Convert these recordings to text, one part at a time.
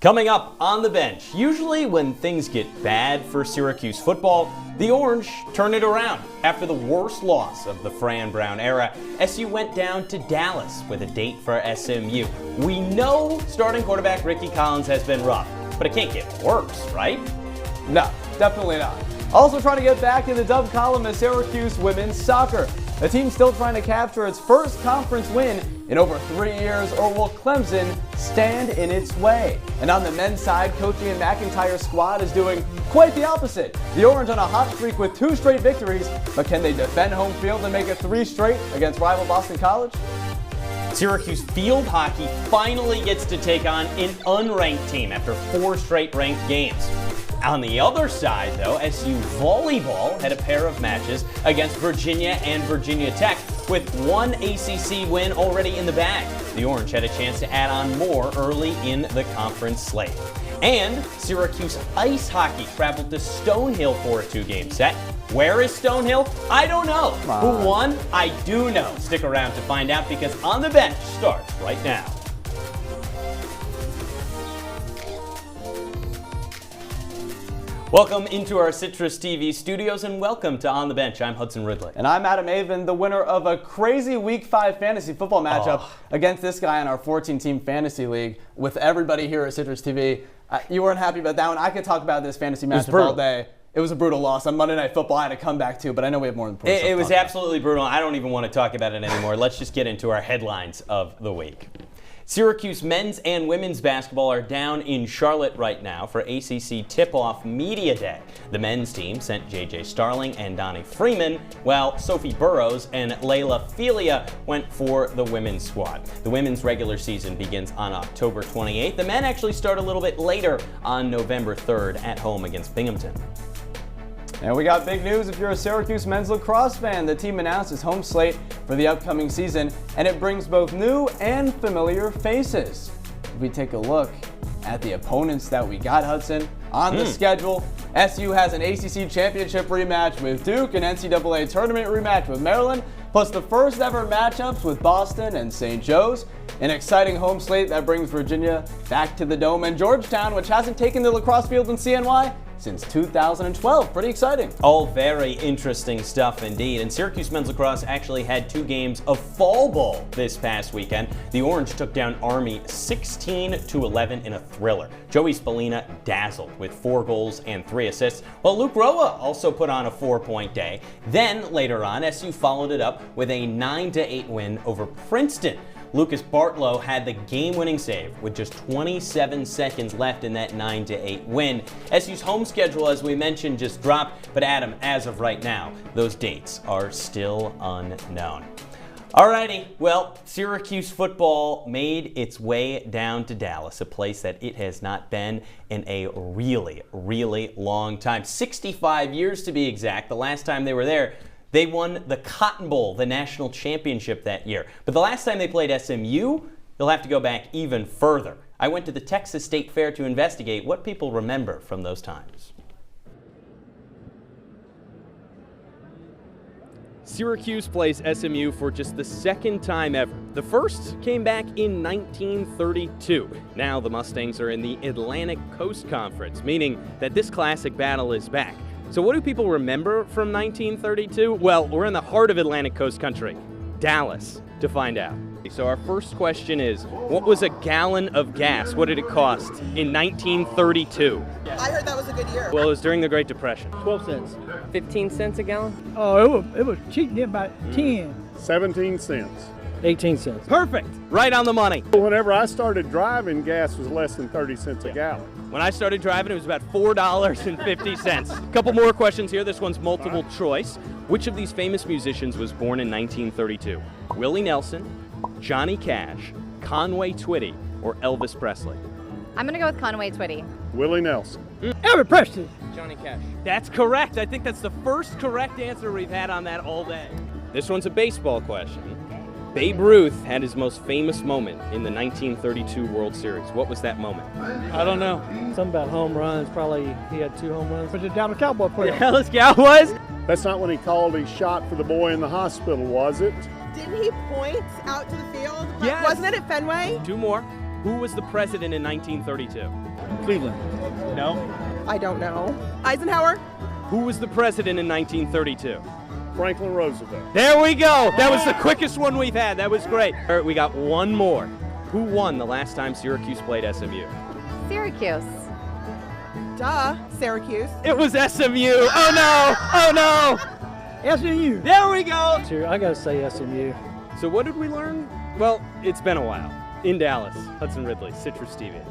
Coming up on the bench, usually when things get bad for Syracuse football, the Orange turn it around. After the worst loss of the Fran Brown era, SU went down to Dallas with a date for SMU. We know starting quarterback Ricky Collins has been rough, but it can't get worse, right? No, definitely not. Also trying to get back in the dub column is Syracuse women's soccer. The team's still trying to capture its first conference win in over 3 years, or will Clemson stand in its way? And on the men's side, coaching in McIntyre's squad is doing quite the opposite. The Orange on a hot streak with 2 straight victories, but can they defend home field and make it 3 straight against rival Boston College? Syracuse field hockey finally gets to take on an unranked team after 4 straight ranked games. On the other side, though, SU Volleyball had a pair of matches against Virginia and Virginia Tech, with 1 ACC win already in the bag. The Orange had a chance to add on more early in the conference slate. And Syracuse ice hockey traveled to Stonehill for a 2-game set. Where is Stonehill? I don't know. Who won? I do know. Stick around to find out, because On the Bench starts right now. Welcome into our CitrusTV studios and welcome to On the Bench. I'm Hudson Ridley. And I'm Avin, the winner of a crazy Week 5 fantasy football matchup against this guy in our 14-team fantasy league with everybody here at CitrusTV. You weren't happy about that one. I could talk about this fantasy matchup all day. It was a brutal loss. On Monday Night Football, I had to come back too, but I know we have more important stuff. It was absolutely brutal. I don't even want to talk about it anymore. Let's just get into our headlines of the week. Syracuse men's and women's basketball are down in Charlotte right now for ACC Tip-Off Media Day. The men's team sent J.J. Starling and Donnie Freeman, while Sophie Burrows and Layla Felia went for the women's squad. The women's regular season begins on October 28th. The men actually start a little bit later on November 3rd at home against Binghamton. And we got big news if you're a Syracuse men's lacrosse fan. The team announced its home slate for the upcoming season, and it brings both new and familiar faces. If we take a look at the opponents that we got, Hudson, on the schedule, SU has an ACC championship rematch with Duke, an NCAA tournament rematch with Maryland, plus the first ever matchups with Boston and St. Joe's. An exciting home slate that brings Virginia back to the Dome, and Georgetown, which hasn't taken the lacrosse field in CNY since 2012. Pretty exciting. All very interesting stuff indeed. And Syracuse men's lacrosse actually had 2 games of fall ball this past weekend. The Orange took down Army 16-11 in a thriller. Joey Spallina dazzled with 4 goals and 3 assists, while Luke Roa also put on a 4-point day. Then later on, SU followed it up with a 9-8 win over Princeton. Lucas Bartlow had the game-winning save with just 27 seconds left in that 9-8 win. SU's home schedule, as we mentioned, just dropped, but Adam, as of right now, those dates are still unknown. Alrighty, well, Syracuse football made its way down to Dallas, a place that it has not been in a really, really long time. 65 years to be exact. The last time they were there, they won the Cotton Bowl, the national championship that year. But the last time they played SMU, you'll have to go back even further. I went to the Texas State Fair to investigate what people remember from those times. Syracuse plays SMU for just the 2nd time ever. The first came back in 1932. Now the Mustangs are in the Atlantic Coast Conference, meaning that this classic battle is back. So what do people remember from 1932? Well, we're in the heart of Atlantic Coast country, Dallas, to find out. So our first question is, what was a gallon of gas? What did it cost in 1932? I heard that was a good year. Well, it was during the Great Depression. 12 cents. 15 cents a gallon? Oh, it was cheap, about 10. 17 cents. 18 cents. Perfect. Right on the money. Whenever I started driving, gas was less than 30 cents a gallon. When I started driving, it was about $4.50. A couple more questions here. This one's multiple choice. Which of these famous musicians was born in 1932? Willie Nelson, Johnny Cash, Conway Twitty, or Elvis Presley? I'm going to go with Conway Twitty. Willie Nelson. Elvis Presley. Johnny Cash. That's correct. I think that's the first correct answer we've had on that all day. This one's a baseball question. Babe Ruth had his most famous moment in the 1932 World Series. What was that moment? I don't know. Something about home runs. Probably he had 2 home runs. But the Dallas Cowboy player. Dallas Cowboys? That's not when he called his shot for the boy in the hospital, was it? Didn't he point out to the field? Yes. Wasn't it at Fenway? 2 more. Who was the president in 1932? Cleveland. No. I don't know. Eisenhower? Who was the president in 1932? Franklin Roosevelt. There we go. That was the quickest one we've had. That was great. All right, we got one more. Who won the last time Syracuse played SMU? Syracuse. Duh. Syracuse. It was SMU. Oh no! Oh no! SMU. There we go. I gotta say SMU. So what did we learn? Well, it's been a while. In Dallas, Hudson, Ridley, CitrusTV.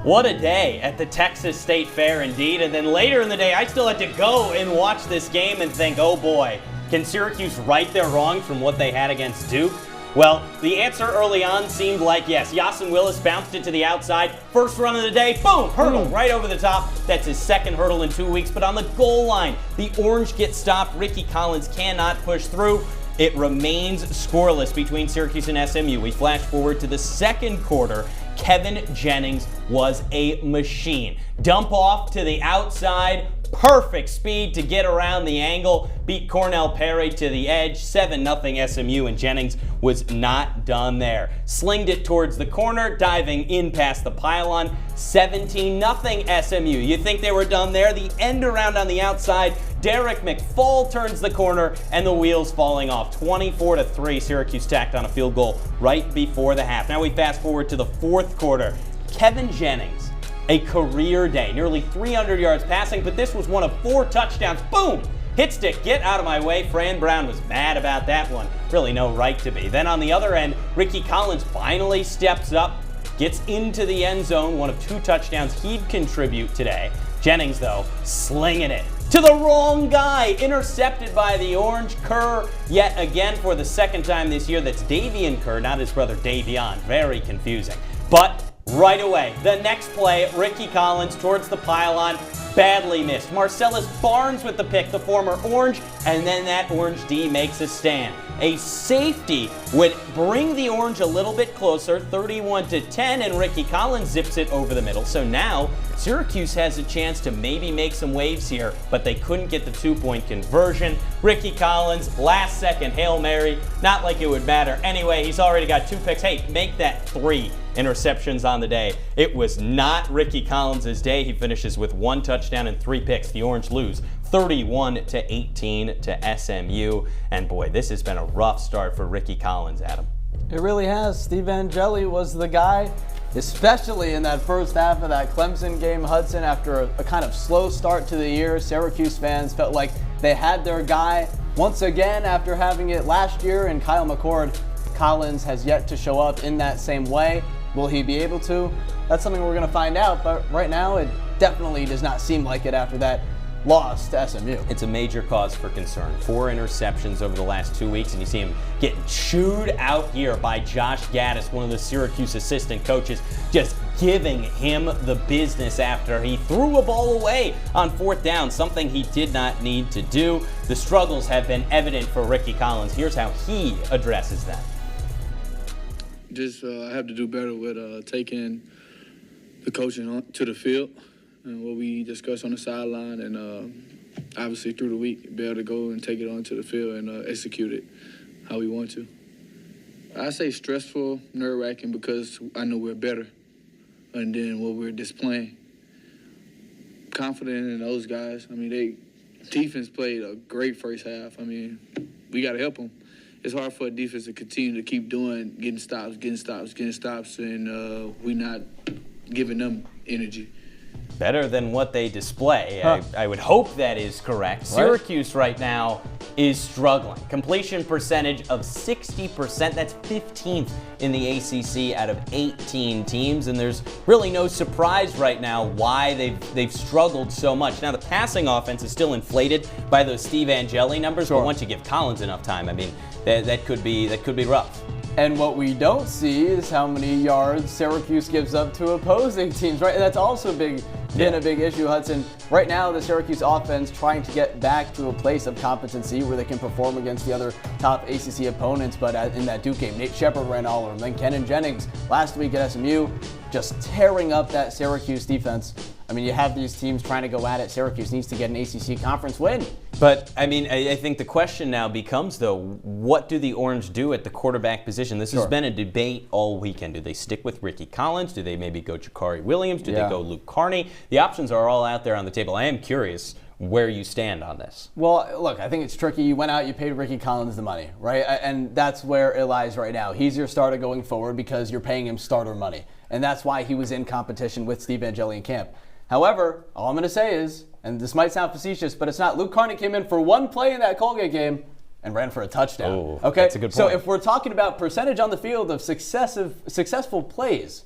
What a day at the Texas State Fair indeed. And then later in the day, I still had to go and watch this game and think, oh boy, can Syracuse right their wrongs from what they had against Duke? Well, the answer early on seemed like yes. Yasin Willis bounced it to the outside. First run of the day, boom, hurdle right over the top. That's his second hurdle in 2 weeks. But on the goal line, the Orange get stopped. Ricky Collins cannot push through. It remains scoreless between Syracuse and SMU. We flash forward to the second quarter. Kevin Jennings was a machine. Dump off to the outside. Perfect speed to get around the angle. Beat Cornell Parry to the edge. 7-0 SMU, and Jennings was not done there. Slinged it towards the corner, diving in past the pylon. 17-0 SMU. You think they were done there? The end around on the outside. Derek McFall turns the corner, and the wheels falling off. 24-3. Syracuse tacked on a field goal right before the half. Now we fast forward to the fourth quarter. Kevin Jennings, a career day, nearly 300 yards passing, but this was one of 4 touchdowns. Boom! Hit stick, get out of my way. Fran Brown was mad about that one. Really no right to be. Then on the other end, Ricky Collins finally steps up, gets into the end zone, one of 2 touchdowns he'd contribute today. Jennings, though, slinging it to the wrong guy, intercepted by the Orange. Kerr, yet again for the second time this year. That's Davian Kerr, not his brother Davion. Very confusing. But right away, the next play, Ricky Collins towards the pylon, badly missed. Marcellus Barnes with the pick, the former Orange, and then that Orange D makes a stand. A safety would bring the Orange a little bit closer, 31-10, and Ricky Collins zips it over the middle. So now Syracuse has a chance to maybe make some waves here, but they couldn't get the 2-point conversion. Ricky Collins, last second Hail Mary, not like it would matter. Anyway, he's already got 2 picks. Hey, make that 3 interceptions on the day. It was not Ricky Collins' day. He finishes with 1 touchdown and 3 picks. The Orange lose 31-18 to SMU. And boy, this has been a rough start for Ricky Collins, Adam. It really has. Steve Angeli was the guy, especially in that first half of that Clemson game, Hudson. After a kind of slow start to the year, Syracuse fans felt like they had their guy. Once again, after having it last year and Kyle McCord, Collins has yet to show up in that same way. Will he be able to? That's something we're going to find out, but right now it definitely does not seem like it after that loss to SMU. It's a major cause for concern. 4 interceptions over the last 2 weeks, and you see him getting chewed out here by Josh Gaddis, one of the Syracuse assistant coaches, just giving him the business after he threw a ball away on 4th down, something he did not need to do. The struggles have been evident for Ricky Collins. Here's how he addresses them. Just I have to do better with taking the coaching to the field and what we discussed on the sideline, and obviously through the week, be able to go and take it onto the field and execute it how we want to. I say stressful, nerve-wracking because I know we're better and then what we're displaying. Confident in those guys. I mean, defense played a great first half. I mean, we got to help them. It's hard for a defense to continue to keep getting stops, and we're not giving them energy. Better than what they display. I would hope that is correct. Syracuse right now is struggling. Completion percentage of 60%. That's 15th in the ACC out of 18 teams, and there's really no surprise right now why they've struggled so much. Now the passing offense is still inflated by those Steve Angeli numbers, but once you give Collins enough time, I mean, that could be rough. And what we don't see is how many yards Syracuse gives up to opposing teams, right? That's also been a big issue, Hudson. Right now, the Syracuse offense trying to get back to a place of competency where they can perform against the other top ACC opponents. But in that Duke game, Nate Shepard ran all over them. Then Kenan Jennings last week at SMU just tearing up that Syracuse defense. I mean, you have these teams trying to go at it. Syracuse needs to get an ACC conference win. But, I mean, I think the question now becomes, though, what do the Orange do at the quarterback position? This has been a debate all weekend. Do they stick with Ricky Collins? Do they maybe go Jakari Williams? Do they go Luke Carney? The options are all out there on the table. I am curious where you stand on this. Well, look, I think it's tricky. You went out, you paid Ricky Collins the money, right? And that's where it lies right now. He's your starter going forward because you're paying him starter money. And that's why he was in competition with Steve Angeli in camp. However, all I'm going to say is, and this might sound facetious, but it's not. Luke Carney came in for one play in that Colgate game and ran for a touchdown. Oh, okay, that's a good point. So if we're talking about percentage on the field of successful plays,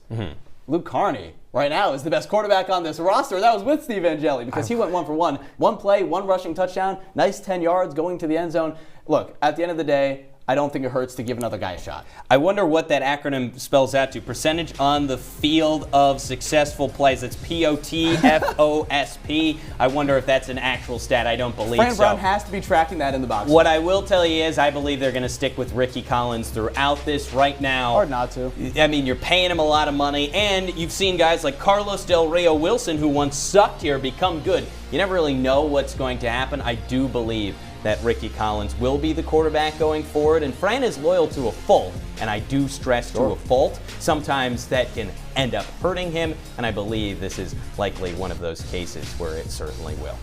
Luke Carney right now is the best quarterback on this roster. That was with Steve Angeli because he went 1 for 1. One play, one rushing touchdown, nice 10 yards going to the end zone. Look, at the end of the day, I don't think it hurts to give another guy a shot. I wonder what that acronym spells out to. Percentage on the field of successful plays. It's POTFOSP. I wonder if that's an actual stat. I don't believe Fran so. Brown has to be tracking that in the box. What I will tell you is I believe they're going to stick with Ricky Collins throughout this right now. Hard not to. I mean, you're paying him a lot of money, and you've seen guys like Carlos Del Rio Wilson, who once sucked here, become good. You never really know what's going to happen. I do believe that Ricky Collins will be the quarterback going forward, and Fran is loyal to a fault, and I do stress to a fault. Sometimes that can end up hurting him, and I believe this is likely one of those cases where it certainly will.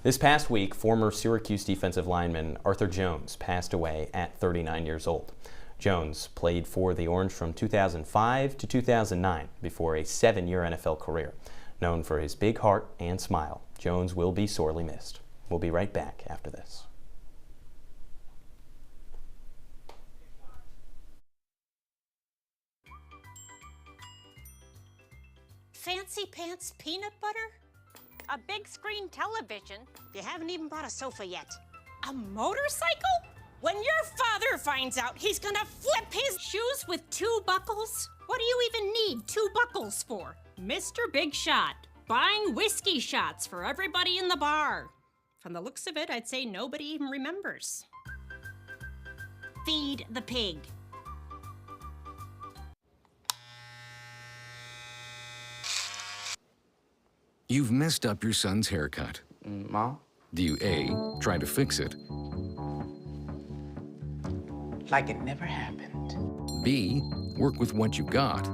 This past week, former Syracuse defensive lineman Arthur Jones passed away at 39 years old. Jones played for the Orange from 2005 to 2009 before a 7-year NFL career. Known for his big heart and smile, Jones will be sorely missed. We'll be right back after this. Fancy pants peanut butter? A big screen television? You haven't even bought a sofa yet. A motorcycle? When your father finds out, he's gonna flip his shoes with 2 buckles? What do you even need 2 buckles for? Mr. Big Shot, buying whiskey shots for everybody in the bar. From the looks of it, I'd say nobody even remembers. Feed the pig. You've messed up your son's haircut. Mom? Do you A, try to fix it? Like it never happened. B, work with what you got?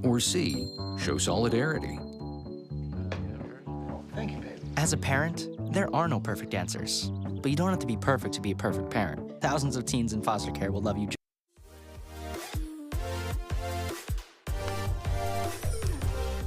Or C, show solidarity? Thank you, babe. As a parent, there are no perfect answers. But you don't have to be perfect to be a perfect parent. Thousands of teens in foster care will love you.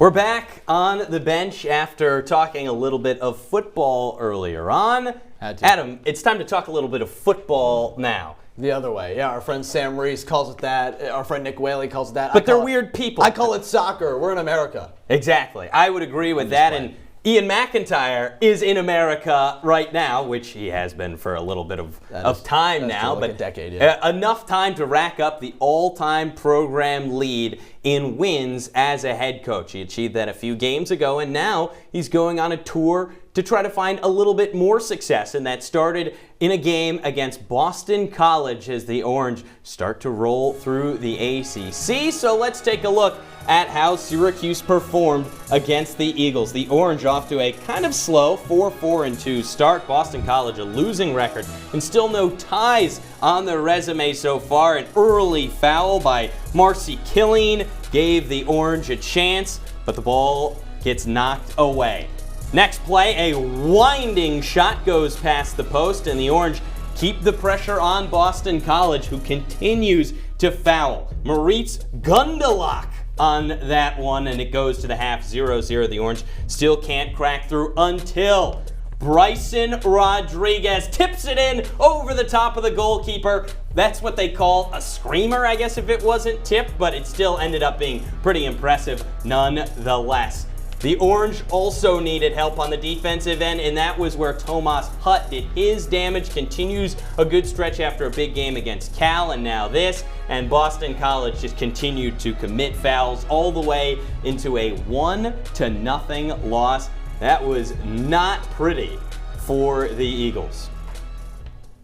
We're back on the bench after talking a little bit of football earlier on. Adam, it's time to talk a little bit of football now. The other way. Yeah, our friend Sam Reese calls it that. Our friend Nick Whaley calls it that. But they're weird people. I call it soccer. We're in America. Exactly. I would agree with that. And Ian McIntyre is in America right now, which he has been for a little bit of time now. Like but a decade, yeah. Enough time to rack up the all-time program lead in wins as a head coach. He achieved that a few games ago, and now he's going on a tour to try to find a little bit more success, and that started in a game against Boston College as the Orange start to roll through the ACC. So let's take a look at how Syracuse performed against the Eagles. The Orange off to a kind of slow 4-4-2 start. Boston College a losing record and still no ties on their resume so far. An early foul by Marcy Killeen gave the Orange a chance, but the ball gets knocked away. Next play, a winding shot goes past the post, and the Orange keep the pressure on Boston College, who continues to foul. Moritz Gundelach on that one, and it goes to the half 0-0. The Orange still can't crack through until Bryson Rodriguez tips it in over the top of the goalkeeper. That's what they call a screamer, I guess, if it wasn't tipped, but it still ended up being pretty impressive nonetheless. The Orange also needed help on the defensive end, and that was where Tomas Hutt did his damage. Continues a good stretch after a big game against Cal, and now this. And Boston College just continued to commit fouls all the way into a 1-0 loss. That was not pretty for the Eagles.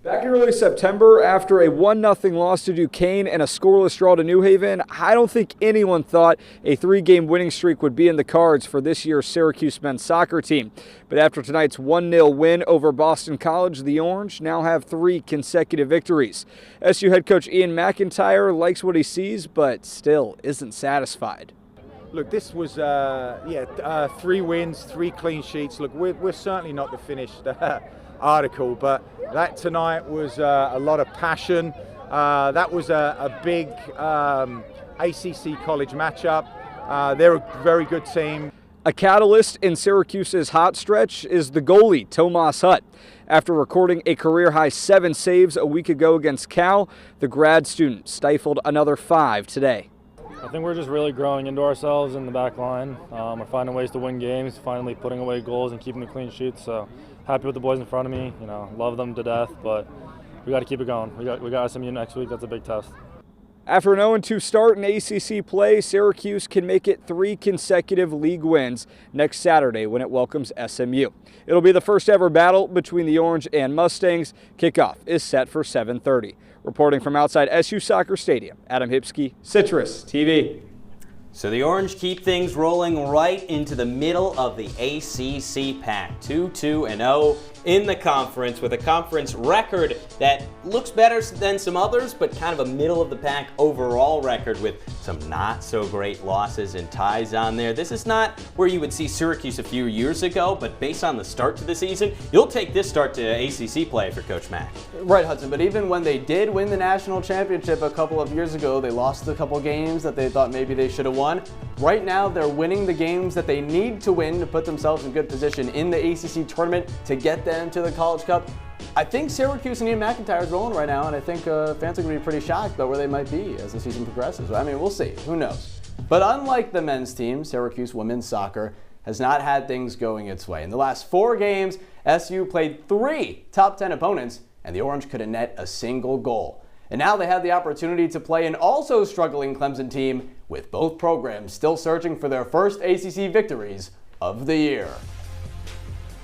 Back in early September, after a 1-0 loss to Duquesne and a scoreless draw to New Haven, I don't think anyone thought a 3-game winning streak would be in the cards for this year's Syracuse men's soccer team. But after tonight's 1-0 win over Boston College, the Orange now have 3 consecutive victories. SU head coach Ian McIntyre likes what he sees, but still isn't satisfied. Look, this was 3 wins, 3 clean sheets. Look, we're certainly not the finished article, but that tonight was a lot of passion. That was a big ACC college matchup. They're a very good team. A catalyst in Syracuse's hot stretch is the goalie, Tomas Hutt. After recording a career-high 7 saves a week ago against Cal, the grad student stifled another 5 today. I think we're just really growing into ourselves in the back line. We're finding ways to win games, finally putting away goals and keeping the clean sheets. So happy with the boys in front of me. You know, love them to death, but we got to keep it going. We got SMU next week. That's a big test. After an 0-2 start in ACC play, Syracuse can make it 3 consecutive league wins next Saturday when it welcomes SMU. It'll be the first ever battle between the Orange and Mustangs. Kickoff is set for 7:30. Reporting from outside SU Soccer Stadium, Adam Hipsky, Citrus TV. So the Orange keep things rolling right into the middle of the ACC pack. 2-2-0 in the conference with a conference record that looks better than some others, but kind of a middle of the pack overall record with some not so great losses and ties on there. This is not where you would see Syracuse a few years ago, but based on the start to the season, you'll take this start to ACC play for Coach Mack. Right, Hudson, but even when they did win the national championship a couple of years ago, they lost a couple games that they thought maybe they should have won. Right now, they're winning the games that they need to win to put themselves in good position in the ACC tournament to get them to the College Cup. I think Syracuse and Ian McIntyre is rolling right now, and I think fans are going to be pretty shocked about where they might be as the season progresses. I mean, we'll see. Who knows? But unlike the men's team, Syracuse women's soccer has not had things going its way. In the last 4 games, SU played 3 top 10 opponents, and the Orange couldn't net a single goal. And now they have the opportunity to play an also struggling Clemson team, with both programs still searching for their first ACC victories of the year.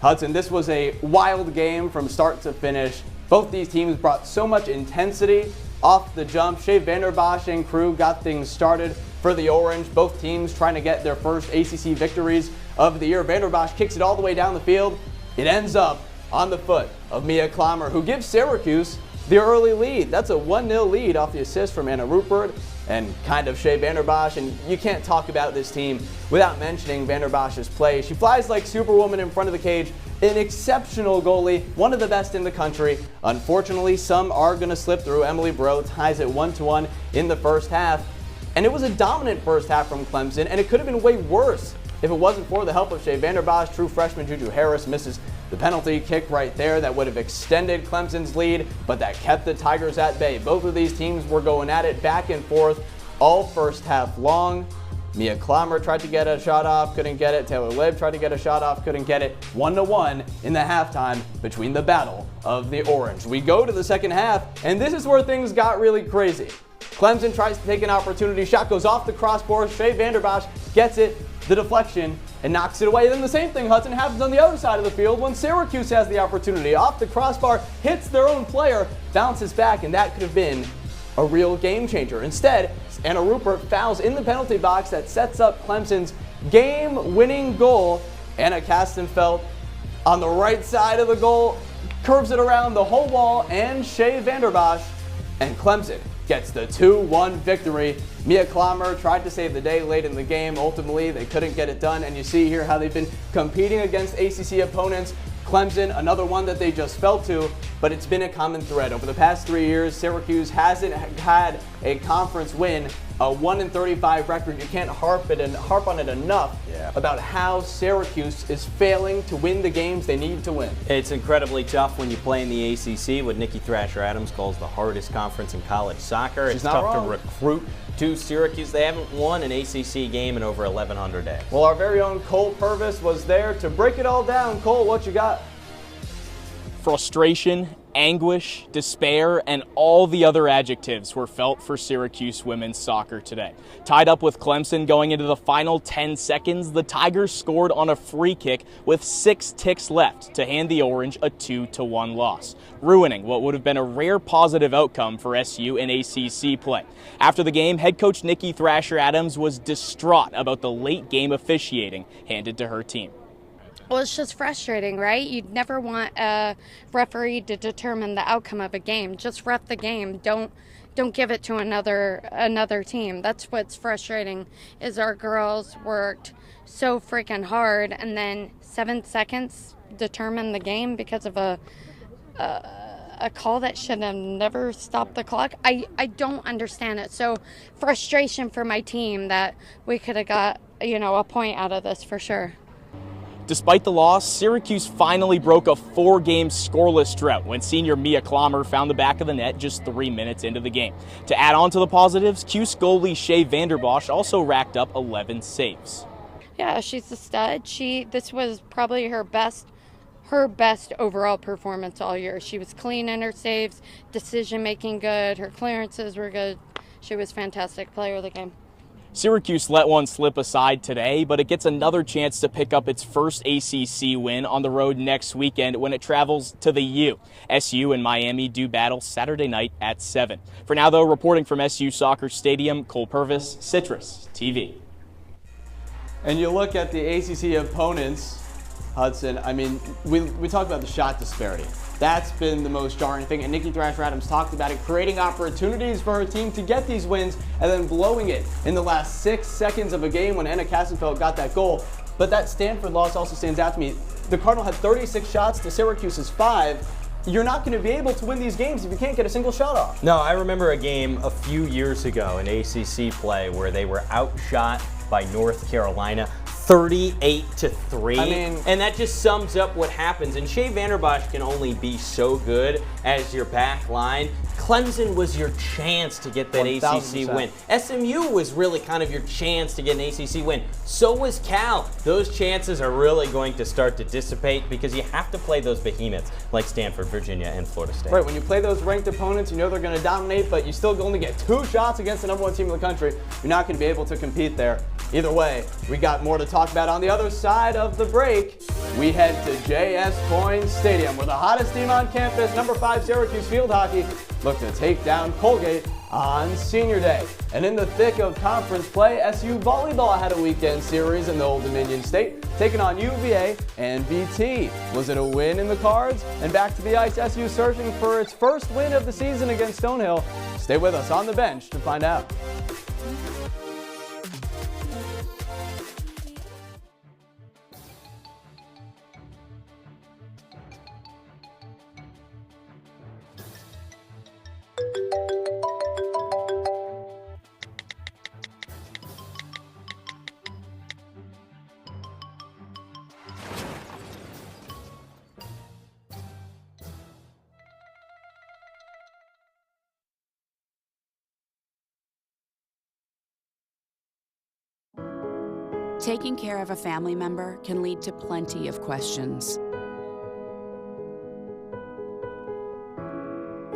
Hudson, this was a wild game from start to finish. Both these teams brought so much intensity off the jump. Shea Vanderbosch and crew got things started for the Orange. Both teams trying to get their first ACC victories of the year. Vanderbosch kicks it all the way down the field. It ends up on the foot of Mia Clymer, who gives Syracuse the early lead. That's a 1-0 lead off the assist from Anna Rupert and kind of Shea Vanderbosch. And you can't talk about this team without mentioning Vanderbosch's play. She flies like Superwoman in front of the cage. An exceptional goalie, one of the best in the country. Unfortunately, some are going to slip through. Emily Breaux ties it 1-1 in the first half. And it was a dominant first half from Clemson, and it could have been way worse if it wasn't for the help of Shea Vanderbosch. True freshman Juju Harris misses the penalty kick right there that would have extended Clemson's lead, but that kept the Tigers at bay. Both of these teams were going at it back and forth all first half long. Mia Clymer tried to get a shot off, couldn't get it. Taylor Libb tried to get a shot off, couldn't get it. 1-1 in the halftime between the battle of the Orange. We go to the second half, and this is where things got really crazy. Clemson tries to take an opportunity. Shot goes off the crossbar. Shea Vanderbosch gets it, the deflection, and knocks it away. Then the same thing, Hudson, happens on the other side of the field when Syracuse has the opportunity. Off the crossbar, hits their own player, bounces back, and that could have been a real game changer. Instead, Anna Rupert fouls in the penalty box that sets up Clemson's game-winning goal. Anna Kastenfeld on the right side of the goal, curves it around the whole wall, and Shea Vanderbosch, and Clemson gets the 2-1 victory. Mia Clymer tried to save the day late in the game. Ultimately, they couldn't get it done, and you see here how they've been competing against ACC opponents. Clemson, another one that they just fell to, but it's been a common thread. Over the past 3 years, Syracuse hasn't had a conference win, a 1-35 record. You can't harp on it enough about how Syracuse is failing to win the games they need to win. It's incredibly tough when you play in the ACC, what Nikki Thrasher-Adams calls the hardest conference in college soccer. It's tough to recruit to Syracuse. They haven't won an ACC game in over 1,100 days. Well, our very own Cole Purvis was there to break it all down. Cole, what you got? Frustration Anguish, despair, and all the other adjectives were felt for Syracuse women's soccer today. Tied up with Clemson going into the final 10 seconds, the Tigers scored on a free kick with 6 ticks left to hand the Orange a 2-1 loss, ruining what would have been a rare positive outcome for SU in ACC play. After the game, head coach Nikki Thrasher-Adams was distraught about the late game officiating handed to her team. Well, it's just frustrating, right? You'd never want a referee to determine the outcome of a game. Just ref the game. Don't give it to another team. That's what's frustrating, is our girls worked so freaking hard, and then 7 seconds determined the game because of a call that should have never stopped the clock. I don't understand it. So frustration for my team that we could have got, a point out of this for sure. Despite the loss, Syracuse finally broke a 4-game scoreless drought when senior Mia Clommer found the back of the net just 3 minutes into the game. To add on to the positives, Cuse goalie Shea Vanderbosch also racked up 11 saves. Yeah, she's a stud. This was probably her best overall performance all year. She was clean in her saves, decision making good, her clearances were good. She was fantastic player of the game. Syracuse let one slip aside today, but it gets another chance to pick up its first ACC win on the road next weekend when it travels to the U. SU and Miami do battle Saturday night at 7. For now, though, reporting from SU Soccer Stadium, Cole Purvis, Citrus TV. And you look at the ACC opponents, Hudson, I mean, we talked about the shot disparity. That's been the most jarring thing, and Nikki Thrasher-Adams talked about it, creating opportunities for her team to get these wins and then blowing it in the last 6 seconds of a game when Anna Kassenfeld got that goal. But that Stanford loss also stands out to me. The Cardinal had 36 shots to Syracuse's 5. You're not going to be able to win these games if you can't get a single shot off. No, I remember a game a few years ago in ACC play where they were outshot by North Carolina 38-3. I mean, and that just sums up what happens. And Shea Vanderbosch can only be so good as your back line. Clemson was your chance to get that 1000%. ACC win. SMU was really kind of your chance to get an ACC win. So was Cal. Those chances are really going to start to dissipate because you have to play those behemoths like Stanford, Virginia, and Florida State. Right, when you play those ranked opponents, you know they're going to dominate, but you still only get 2 shots against the #1 team in the country. You're not going to be able to compete there. Either way, we got more to talk about on the other side of the break. We head to JS Coyne Stadium, where the hottest team on campus, number 5 Syracuse Field Hockey, look to take down Colgate on Senior Day. And in the thick of conference play, SU Volleyball had a weekend series in the Old Dominion State, taking on UVA and VT. Was it a win in the cards? And back to the ice, SU searching for its first win of the season against Stonehill. Stay with us on the bench to find out. Taking care of a family member can lead to plenty of questions.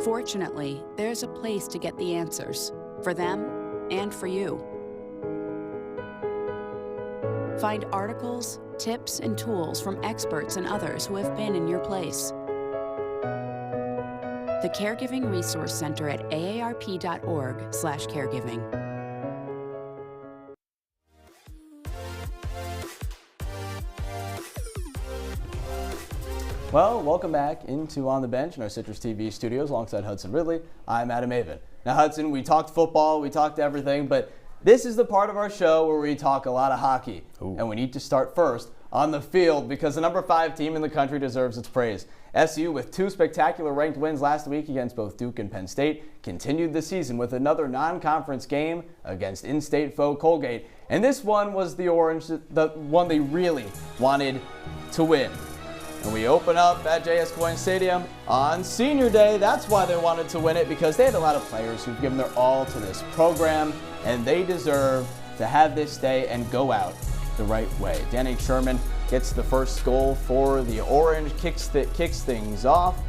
Fortunately, there's a place to get the answers, for them and for you. Find articles, tips, and tools from experts and others who have been in your place. The Caregiving Resource Center at aarp.org/caregiving. Well, welcome back into On the Bench in our CitrusTV studios alongside Hudson Ridley. I'm Avin. Now, Hudson, we talked football, we talked everything, but this is the part of our show where we talk a lot of hockey. Ooh. And we need to start first on the field because the number 5 team in the country deserves its praise. SU, with 2 spectacular ranked wins last week against both Duke and Penn State, continued the season with another non-conference game against in-state foe Colgate. And this one was the Orange, the one they really wanted to win. And we open up at JS Coyne Stadium on Senior Day. That's why they wanted to win it, because they had a lot of players who've given their all to this program, and they deserve to have this day and go out the right way. Danny Sherman gets the first goal for the Orange, kicks things off.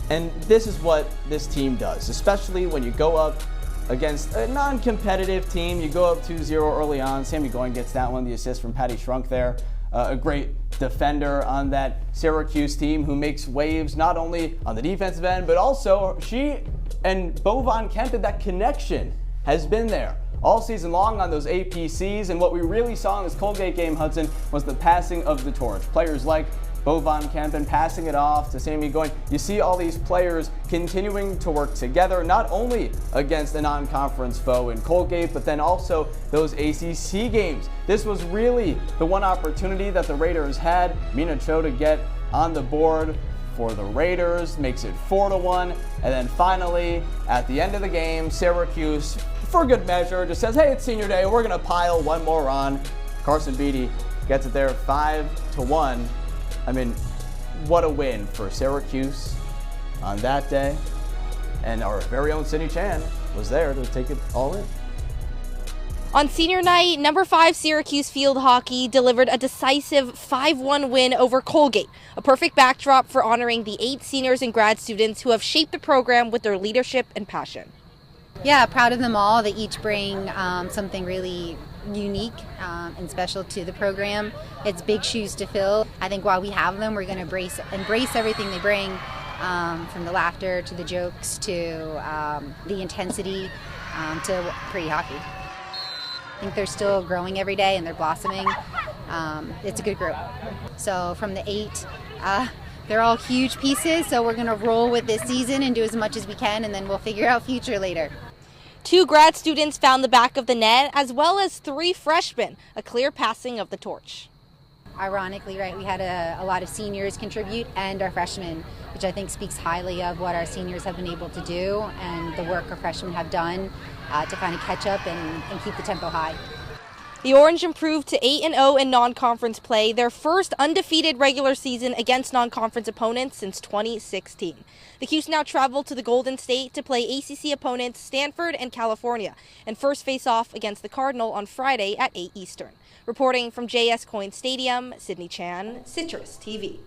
And this is what this team does, especially when you go up against a non-competitive team. You go up 2-0 early on. Sammy Goin gets that one, the assist from Patty Shrunk there. A great defender on that Syracuse team who makes waves not only on the defensive end, but also she and Valentin, that connection has been there all season long on those APCs. And what we really saw in this Colgate game, Hudson, was the passing of the torch. Players like Valentin passing it off to Sammy Goin. You see all these players continuing to work together, not only against a non-conference foe in Colgate, but then also those ACC games. This was really the one opportunity that the Raiders had. Mina Cho to get on the board for the Raiders, makes it 4-1. And then finally, at the end of the game, Syracuse, for good measure, just says, hey, it's senior day, we're gonna pile one more on. Carson Beatty gets it there 5-1. I mean, what a win for Syracuse on that day. And our very own Sydney Chan was there to take it all in. On senior night, number 5 Syracuse field hockey delivered a decisive 5-1 win over Colgate, a perfect backdrop for honoring the 8 seniors and grad students who have shaped the program with their leadership and passion. Yeah, proud of them all. They each bring something really unique and special to the program. It's big shoes to fill. I think while we have them, we're going to embrace everything they bring, from the laughter to the jokes to the intensity to pretty hockey. I think they're still growing every day and they're blossoming. It's a good group. So from the 8, they're all huge pieces, so we're going to roll with this season and do as much as we can, and then we'll figure out future later. 2 grad students found the back of the net, as well as 3 freshmen, a clear passing of the torch. Ironically, right, we had a lot of seniors contribute and our freshmen, which I think speaks highly of what our seniors have been able to do and the work our freshmen have done to kind of catch up and keep the tempo high. The Orange improved to 8-0 in non-conference play, their first undefeated regular season against non-conference opponents since 2016. The Cuse now travel to the Golden State to play ACC opponents Stanford and California, and first face off against the Cardinal on Friday at 8 Eastern. Reporting from J.S. Coyne Stadium, Sydney Chan, Citrus TV.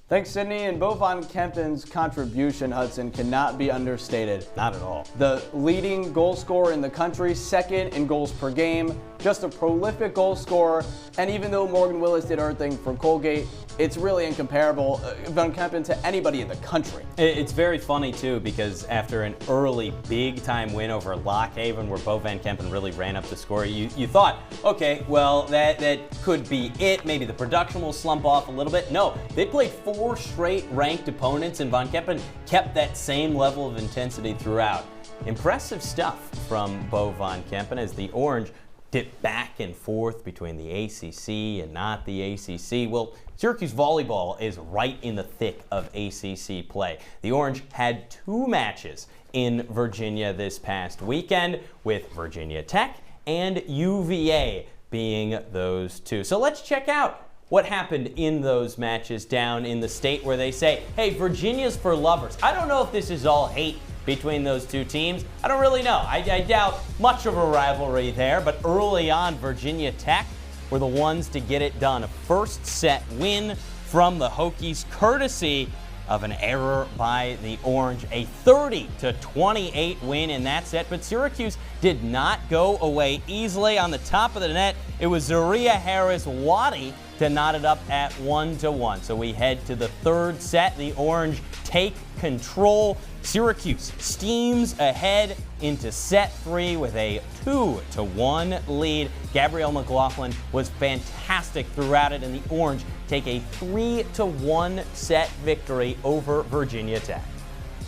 Thanks, Sydney. And Valentin's contribution, Hudson, cannot be understated. Not at all. The leading goal scorer in the country, second in goals per game, just a prolific goal scorer. And even though Morgan Willis did her thing for Colgate, it's really incomparable, Valentin, to anybody in the country. It's very funny, too, because after an early big-time win over Lock Haven, where Bo Van Kempen really ran up the score, you thought, okay, well, that could be it. Maybe the production will slump off a little bit. No, they played 4 straight ranked opponents, and Van Kempen kept that same level of intensity throughout. Impressive stuff from Bo Van Kempen as the Orange dip back and forth between the ACC and not the ACC. Well, Syracuse Volleyball is right in the thick of ACC play. The Orange had 2 matches in Virginia this past weekend, with Virginia Tech and UVA being those 2. So let's check out what happened in those matches down in the state where they say, hey, Virginia's for lovers. I don't know if this is all hate between those 2 teams. I don't really know. I doubt much of a rivalry there, but early on, Virginia Tech were the ones to get it done. A first set win from the Hokies, courtesy of an error by the Orange. A 30-28 win in that set, but Syracuse did not go away easily. On the top of the net, it was Zaria Harris-Waddy to knot it up at 1-1. So we head to the 3rd set. The Orange take control. Syracuse steams ahead into set 3 with a 2-1 lead. Gabrielle McLaughlin was fantastic throughout it, and the Orange take a 3-1 set victory over Virginia Tech.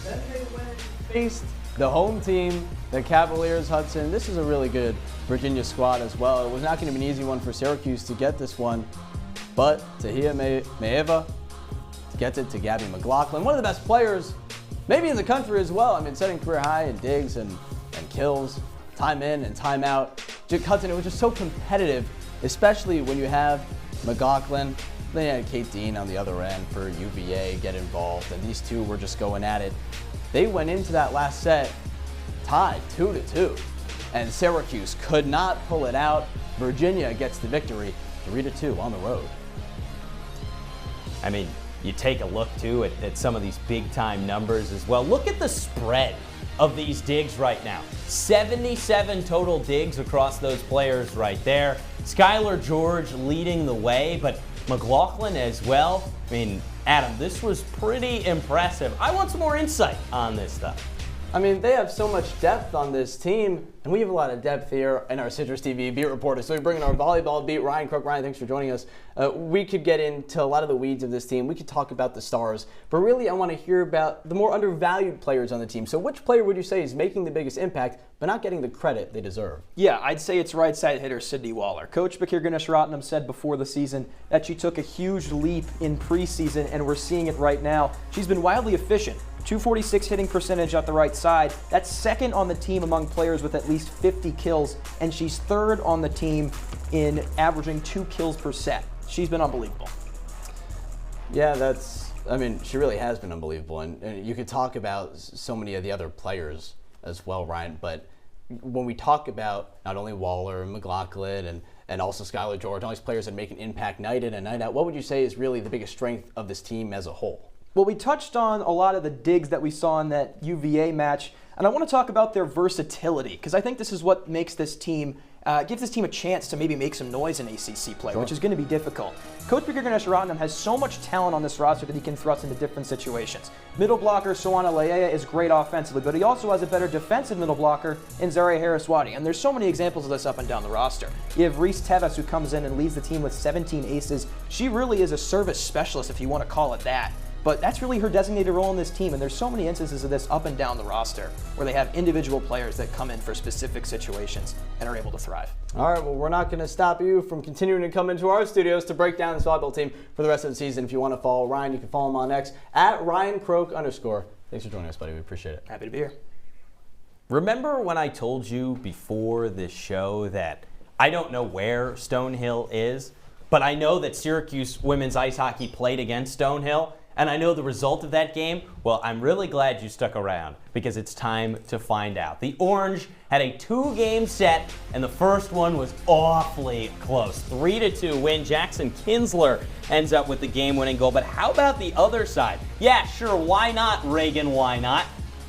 Then they faced the home team, the Cavaliers, Hudson. This is a really good Virginia squad as well. It was not going to be an easy one for Syracuse to get this one, but Tahia Maeva gets it to Gabby McLaughlin, one of the best players maybe in the country as well. I mean, setting career high in digs and kills, time in and time out. Hudson, it was just so competitive, especially when you have McLaughlin. Then you had Kate Dean on the other end for UVA get involved, and these 2 were just going at it. They went into that last set tied 2-2, and Syracuse could not pull it out. Virginia gets the victory 3-2 on the road. I mean, you take a look, too, at some of these big-time numbers as well. Look at the spread of these digs right now. 77 total digs across those players right there. Skylar George leading the way, but McLaughlin as well. I mean, Adam, this was pretty impressive. I want some more insight on this stuff. I mean, they have so much depth on this team, and we have a lot of depth here in our CitrusTV beat reporter. So we bring in our volleyball beat, Ryan Croke. Ryan, thanks for joining us. We could get into a lot of the weeds of this team. We could talk about the stars, but really I want to hear about the more undervalued players on the team. So which player would you say is making the biggest impact, but not getting the credit they deserve? Yeah, I'd say it's right side hitter Sydney Waller. Coach Bakir Ganesh-Ratnam said before the season that she took a huge leap in preseason, and we're seeing it right now. She's been wildly efficient. 246 hitting percentage at the right side. That's second on the team among players with at least 50 kills, and she's third on the team in averaging 2 kills per set. She's been unbelievable. Yeah, I mean, she really has been unbelievable, and you could talk about so many of the other players as well, Ryan, but when we talk about not only Waller and McLaughlin and also Skylar George, all these players that make an impact night in and night out, what would you say is really the biggest strength of this team as a whole? Well, we touched on a lot of the digs that we saw in that UVA match, and I want to talk about their versatility, because I think this is what makes this team, gives this team a chance to maybe make some noise in ACC play, which is going to be difficult. Coach Bakir Ganesh-Ratnam has so much talent on this roster that he can thrust into different situations. Middle blocker Soana Leia is great offensively, but he also has a better defensive middle blocker in Zaria Harriswadi, and there's so many examples of this up and down the roster. You have Reese Teves, who comes in and leads the team with 17 aces. She really is a service specialist, if you want to call it that. But that's really her designated role in this team, and there's so many instances of this up and down the roster where they have individual players that come in for specific situations and are able to thrive. All right, well, we're not going to stop you from continuing to come into our studios to break down this volleyball team for the rest of the season. If you want to follow Ryan, you can follow him on X at @RyanCroke_. Thanks for joining us, buddy. We appreciate it. Happy to be here. Remember when I told you before this show that I don't know where Stonehill is, but I know that Syracuse women's ice hockey played against Stonehill? And I know the result of that game. Well, I'm really glad you stuck around because it's time to find out. The Orange had a 2-game set, and the first one was awfully close. 3-2 win. Jackson Kinsler ends up with the game-winning goal. But how about the other side? Yeah, sure, why not, Reagan, why not?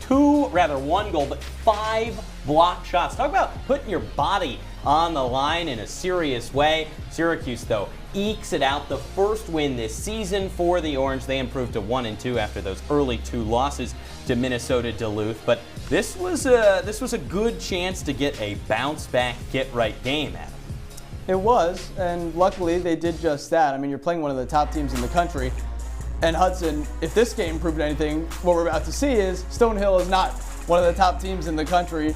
1 goal, but 5 blocked shots. Talk about putting your body on the line in a serious way. Syracuse, though, ekes it out. The first win this season for the Orange. They improved to 1-2 after those early 2 losses to Minnesota Duluth. But this was a good chance to get a bounce-back, get-right game, Adam. It was, and luckily they did just that. I mean, you're playing one of the top teams in the country. And Hudson, if this game proved anything, what we're about to see is Stonehill is not one of the top teams in the country.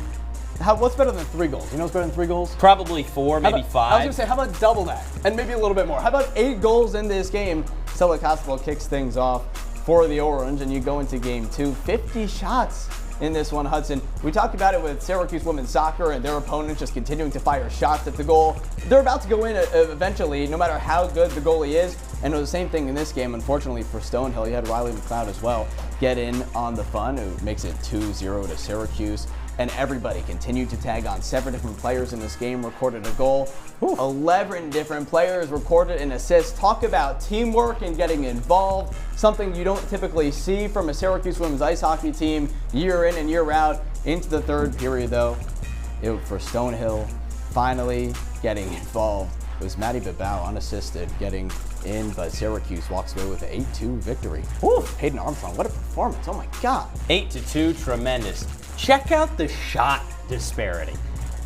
What's better than 3 goals? You know what's better than 3 goals? Probably 4, maybe 5. I was going to say, how about double that? And maybe a little bit more. How about 8 goals in this game? Stella Costabile kicks things off for the Orange, and you go into game 2. 50 shots in this one, Hudson. We talked about it with Syracuse women's soccer and their opponents just continuing to fire shots at the goal. They're about to go in eventually, no matter how good the goalie is. And it was the same thing in this game. Unfortunately for Stonehill, you had Riley McLeod as well get in on the fun, who makes it 2-0 to Syracuse. And everybody continued to tag on. 7 different players in this game recorded a goal. 11 different players recorded an assist. Talk about teamwork and getting involved. Something you don't typically see from a Syracuse women's ice hockey team year in and year out. Into the 3rd period, though, for Stonehill finally getting involved. It was Maddie Babau unassisted getting in, but Syracuse walks away with an 8-2 victory. Ooh, Hayden Armstrong, what a performance. Oh my God. 8-2, tremendous. Check out the shot disparity.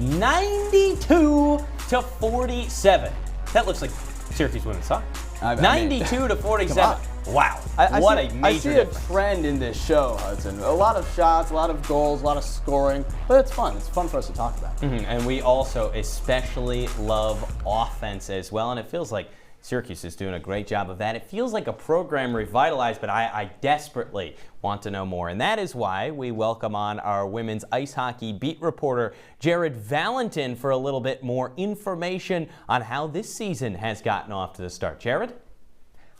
92 to 47. That looks like Syracuse women's soccer. 92 to 47. Wow. What a major I see a difference. trend in this show, Hudson. A lot of shots, a lot of goals, a lot of scoring, but it's fun. It's fun for us to talk about. And we also especially love offense as well, and it feels like Syracuse is doing a great job of that. It feels like a program revitalized, but I desperately want to know more. And that is why we welcome on our women's ice hockey beat reporter, Jared Valentin, for a little bit more information on how this season has gotten off to the start. Jared?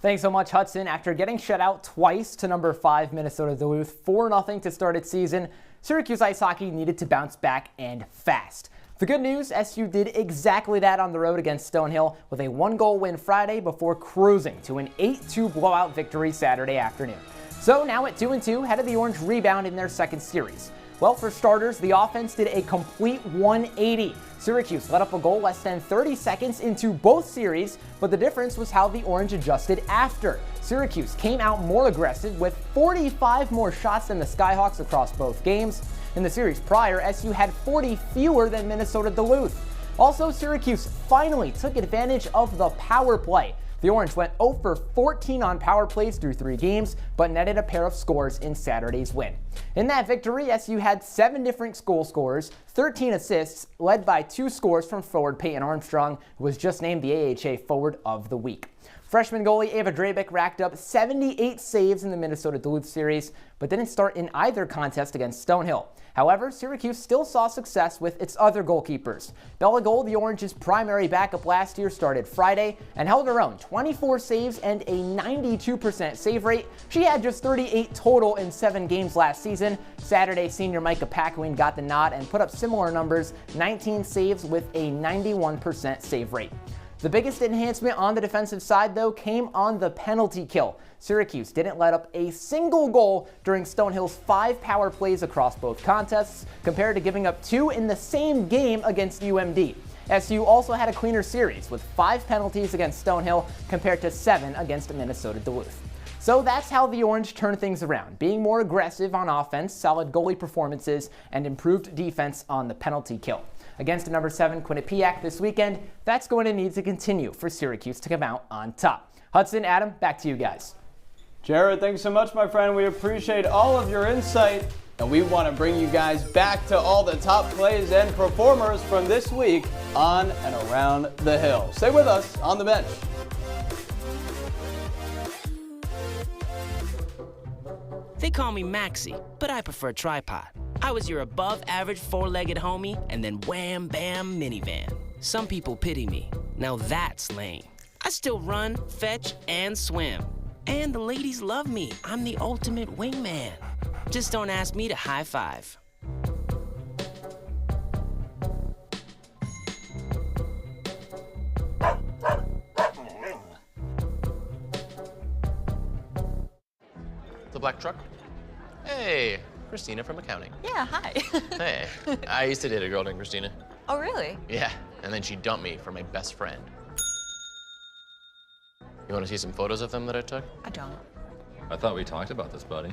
Thanks so much, Hudson. After getting shut out twice to number 5 Minnesota Duluth, 4-0 to start its season, Syracuse ice hockey needed to bounce back and fast. The good news, SU did exactly that on the road against Stonehill with a 1-goal win Friday before cruising to an 8-2 blowout victory Saturday afternoon. So now at 2-2, how did the Orange rebound in their second series? Well, for starters, the offense did a complete 180. Syracuse let up a goal less than 30 seconds into both series, but the difference was how the Orange adjusted after. Syracuse came out more aggressive with 45 more shots than the Skyhawks across both games. In the series prior, SU had 40 fewer than Minnesota Duluth. Also, Syracuse finally took advantage of the power play. The Orange went 0 for 14 on power plays through 3 games, but netted a pair of scores in Saturday's win. In that victory, SU had 7 different goal scorers, 13 assists, led by 2 scores from forward Peyton Armstrong, who was just named the AHA Forward of the Week. Freshman goalie Ava Drabick racked up 78 saves in the Minnesota Duluth series, but didn't start in either contest against Stonehill. However, Syracuse still saw success with its other goalkeepers. Bella Gold, the Orange's primary backup last year, started Friday and held her own, 24 saves and a 92% save rate. She had just 38 total in 7 games last season. Saturday, senior Micah Paquin got the nod and put up similar numbers, 19 saves with a 91% save rate. The biggest enhancement on the defensive side, though, came on the penalty kill. Syracuse didn't let up a single goal during Stonehill's 5 power plays across both contests, compared to giving up 2 in the same game against UMD. SU also had a cleaner series, with 5 penalties against Stonehill compared to 7 against Minnesota Duluth. So that's how the Orange turned things around, being more aggressive on offense, solid goalie performances, and improved defense on the penalty kill. Against number 7 Quinnipiac this weekend, that's going to need to continue for Syracuse to come out on top. Hudson, Adam, back to you guys. Jared, thanks so much, my friend. We appreciate all of your insight, and we want to bring you guys back to all the top plays and performers from this week on and around the hill. Stay with us on the bench. They call me Maxie, but I prefer tripod. I was your above-average 4-legged homie and then wham-bam minivan. Some people pity me. Now that's lame. I still run, fetch, and swim. And the ladies love me. I'm the ultimate wingman. Just don't ask me to high five. The black truck? Hey, Christina from accounting. Yeah, hi. Hey, I used to date a girl named Christina. Oh, really? Yeah, and then she dumped me for my best friend. You want to see some photos of them that I took? I don't. I thought we talked about this, buddy.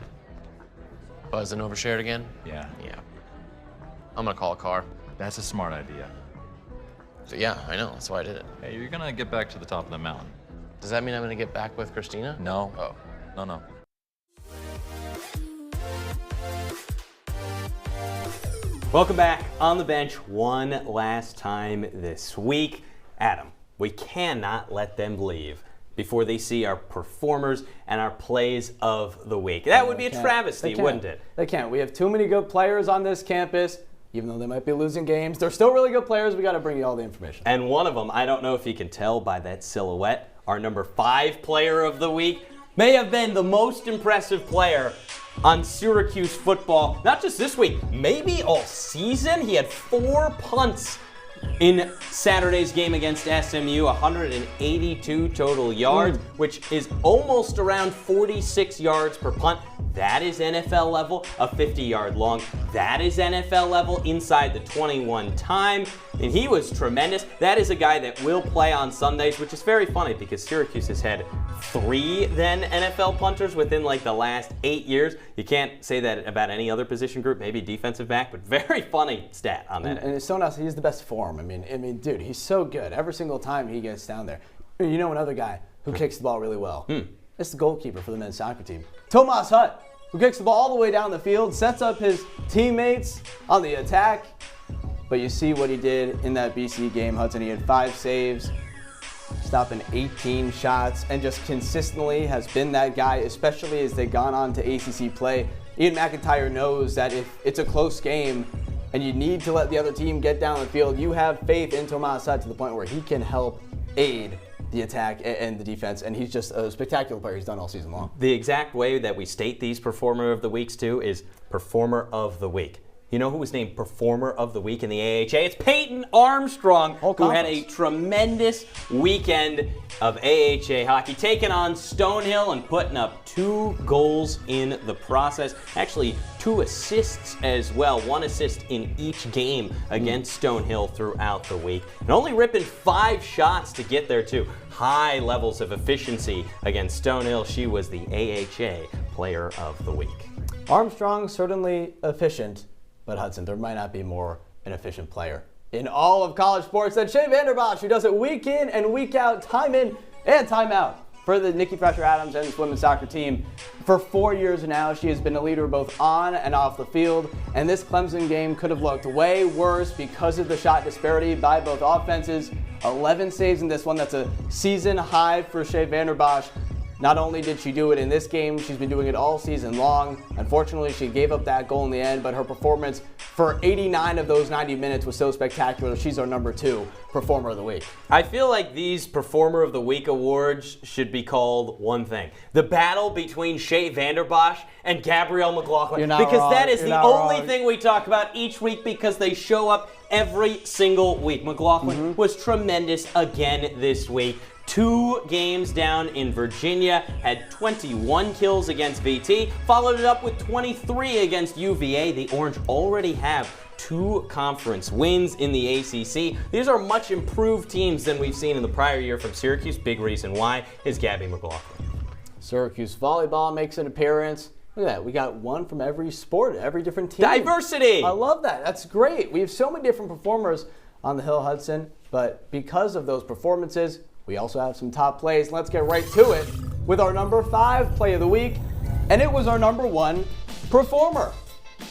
Buzz and overshared again? Yeah. Yeah. I'm gonna call a car. That's a smart idea. So yeah, I know, that's why I did it. Hey, you're gonna get back to the top of the mountain. Does that mean I'm gonna get back with Christina? No. Oh. No. Welcome back on the bench one last time this week. Adam, we cannot let them leave before they see our performers and our plays of the week. That would be a travesty, wouldn't it? They can't. We have too many good players on this campus. Even though they might be losing games, they're still really good players. We got to bring you all the information. And one of them, I don't know if you can tell by that silhouette, our number 5 player of the week, may have been the most impressive player on Syracuse football, not just this week, maybe all season. He had 4 punts in Saturday's game against SMU, 182 total yards, which is almost around 46 yards per punt. That is NFL level, a 50-yard long. That is NFL level inside the 21 time, and he was tremendous. That is a guy that will play on Sundays, which is very funny because Syracuse has had 3 then NFL punters within like the last 8 years. You can't say that about any other position group, maybe defensive back, but very funny stat on that. And it's so nice. He's the best form. I mean, dude, he's so good. Every single time he gets down there. You know another guy who kicks the ball really well? It's the goalkeeper for the men's soccer team, Tomas Hutt, who kicks the ball all the way down the field, sets up his teammates on the attack. But you see what he did in that BC game, Hudson. He had 5 saves, stopping 18 shots, and just consistently has been that guy, especially as they've gone on to ACC play. Ian McIntyre knows that if it's a close game and you need to let the other team get down the field, you have faith in Tomas Hutt to the point where he can help aid the attack and the defense, and he's just a spectacular player. He's done all season long. The exact way that we state these Performer of the Weeks too is Performer of the Week. You know who was named Performer of the Week in the AHA? It's Peyton Armstrong, who had a tremendous weekend of AHA hockey, taking on Stonehill and putting up 2 goals in the process. Actually, 2 assists as well. 1 assist in each game against Stonehill throughout the week. And only ripping 5 shots to get there, too. High levels of efficiency against Stonehill. She was the AHA Player of the Week. Armstrong, certainly efficient. But Hudson, there might not be more an efficient player in all of college sports than Shea Vanderbosch, who does it week in and week out, time in and time out for the Nikki Fresher-Adams and this women's soccer team. For 4 years now, she has been a leader both on and off the field, and this Clemson game could have looked way worse because of the shot disparity by both offenses. 11 saves in this one. That's a season high for Shea Vanderbosch. Not only did she do it in this game, she's been doing it all season long. Unfortunately, she gave up that goal in the end, but her performance for 89 of those 90 minutes was so spectacular. She's our number 2 Performer of the Week. I feel like these Performer of the Week awards should be called one thing: the battle between Shea Vanderbosch and Gabrielle McLaughlin. You're not because wrong. that is You're the not only wrong. thing we talk about each week, because they show up every single week. McLaughlin was tremendous again this week. 2 games down in Virginia, had 21 kills against VT, followed it up with 23 against UVA. The Orange already have 2 conference wins in the ACC. These are much improved teams than we've seen in the prior year from Syracuse. Big reason why is Gabby McLaughlin. Syracuse volleyball makes an appearance. Look at that. We got 1 from every sport, every different team. Diversity! I love that. That's great. We have so many different performers on the Hill, Hudson, but because of those performances, we also have some top plays. Let's get right to it with our number 5 play of the week, and it was our number 1 performer.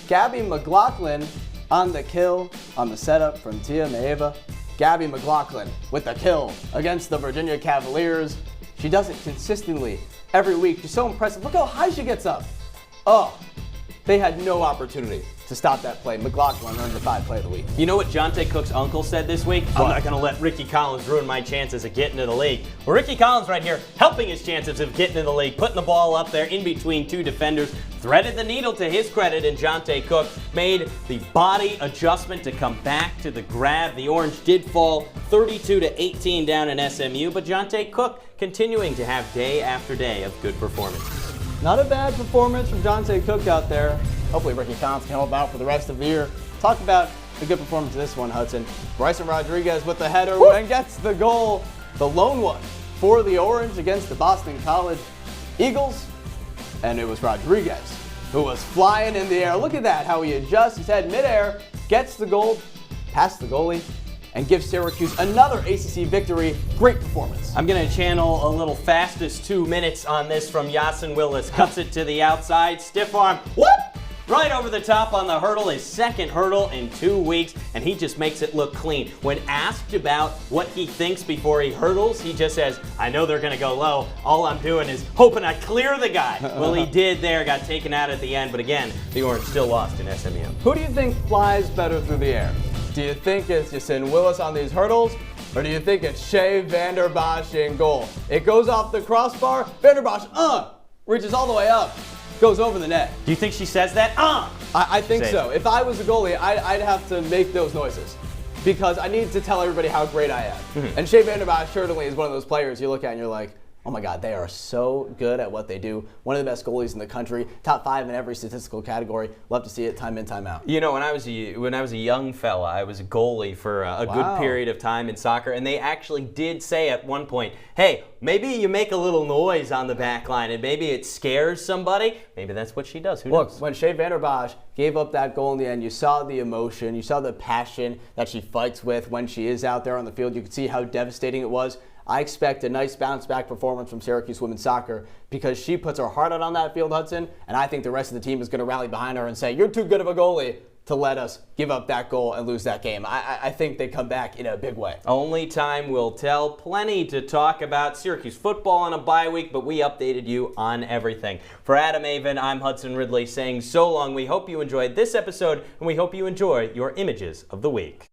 Gabby McLaughlin on the kill on the setup from Tia Maeva. Gabby McLaughlin with the kill against the Virginia Cavaliers. She does it consistently every week. She's so impressive. Look how high she gets up. Oh, they had no opportunity to stop that play. McLaughlin earned the 5 play of the week. You know what Jonte Cook's uncle said this week? I'm not going to let Ricky Collins ruin my chances of getting to the league. Well, Ricky Collins right here helping his chances of getting in the league, putting the ball up there in between 2 defenders, threaded the needle to his credit, and Jonte Cook made the body adjustment to come back to the grab. The Orange did fall 32-18 down in SMU, but Jonte Cook continuing to have day after day of good performances. Not a bad performance from Jonte Cook out there. Hopefully Ricky Collins can help out for the rest of the year. Talk about the good performance of this one, Hudson. Bryson Rodriguez with the header and gets the goal, the lone one for the Orange against the Boston College Eagles. And it was Rodriguez who was flying in the air. Look at that, how he adjusts his head midair, gets the goal, past the goalie, and gives Syracuse another ACC victory. Great performance. I'm going to channel a little fastest 2 minutes on this from Yasin Willis. Cuts it to the outside, stiff arm, whoop! Right over the top on the hurdle, his 2nd hurdle in 2 weeks, and he just makes it look clean. When asked about what he thinks before he hurdles, he just says, I know they're going to go low. All I'm doing is hoping I clear the guy. Well, he did there, got taken out at the end, but again, the Orange still lost in SMU. Who do you think flies better through the air? Do you think it's Yasin Willis on these hurdles, or do you think it's Shea Vanderbosch in goal? It goes off the crossbar, Vanderbosch, reaches all the way up, goes over the net. Do you think she says that? I think so. If I was a goalie, I'd have to make those noises because I need to tell everybody how great I am. And Shea Vanderbosch certainly is one of those players you look at and you're like, oh my God, they are so good at what they do. One of the best goalies in the country, top 5 in every statistical category. Love to see it time in, time out. You know, when I was a young fella, I was a goalie for a good period of time in soccer, and they actually did say at one point, hey, maybe you make a little noise on the back line and maybe it scares somebody. Maybe that's what she does. Who knows? Look, when Shea Vanderbosch gave up that goal in the end, you saw the emotion, you saw the passion that she fights with when she is out there on the field. You could see how devastating it was. I expect a nice bounce-back performance from Syracuse women's soccer because she puts her heart out on that field, Hudson, and I think the rest of the team is going to rally behind her and say, you're too good of a goalie to let us give up that goal and lose that game. I think they come back in a big way. Only time will tell. Plenty to talk about. Syracuse football on a bye week, but we updated you on everything. For Adam Avin, I'm Hudson Ridley saying so long. We hope you enjoyed this episode, and we hope you enjoy your images of the week.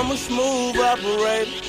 I'm a smooth operator.